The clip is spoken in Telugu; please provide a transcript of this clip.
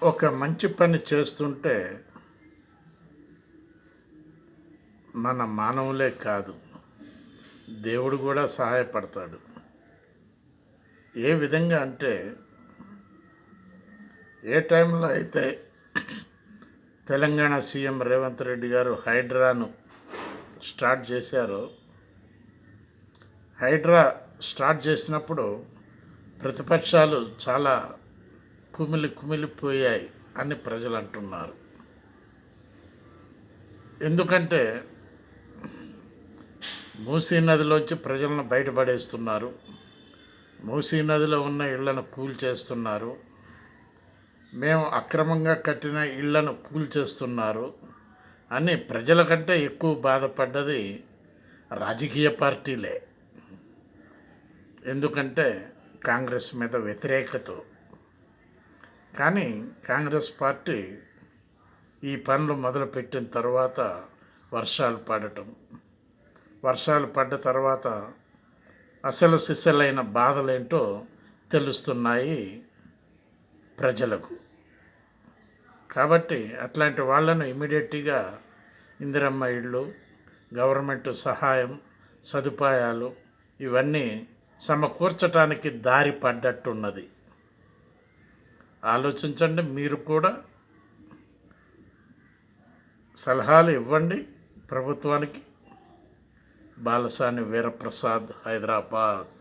ఒక మంచి పని చేస్తుంటే మన మానవులే కాదు, దేవుడు కూడా సహాయపడతాడు. ఏ విధంగా అంటే, ఏ టైంలో అయితే తెలంగాణ సీఎం రేవంత్ రెడ్డి గారు హైడ్రాను స్టార్ట్ చేశారో, హైడ్రా స్టార్ట్ చేసినప్పుడు ప్రతిపక్షాలు చాలా కుమిలిపోయాయి అని ప్రజలు అంటున్నారు. ఎందుకంటే మూసీ నదిలోంచి ప్రజలను బయటపడేస్తున్నారు, మూసీ నదిలో ఉన్న ఇళ్లను కూల్చేస్తున్నారు, మేము అక్రమంగా కట్టిన ఇళ్లను కూల్చేస్తున్నారు అని ప్రజల కంటే ఎక్కువ బాధపడ్డది రాజకీయ పార్టీలే. ఎందుకంటే కాంగ్రెస్ మీద వ్యతిరేకత. కానీ కాంగ్రెస్ పార్టీ ఈ పనులు మొదలుపెట్టిన తర్వాత వర్షాలు పడ్డ తర్వాత అసలు సిసలైన బాధలేంటో తెలుస్తున్నాయి ప్రజలకు. కాబట్టి అట్లాంటి వాళ్ళను ఇమీడియట్గా ఇందిరమ్మ ఇళ్ళు, గవర్నమెంట్ సహాయం, సదుపాయాలు ఇవన్నీ సమకూర్చడానికి దారి పడ్డట్టున్నది. ఆలోచించండి, మీరు కూడా సలహాలు ఇవ్వండి ప్రభుత్వానికి. బాలసాని వీరప్రసాద్, హైదరాబాద్.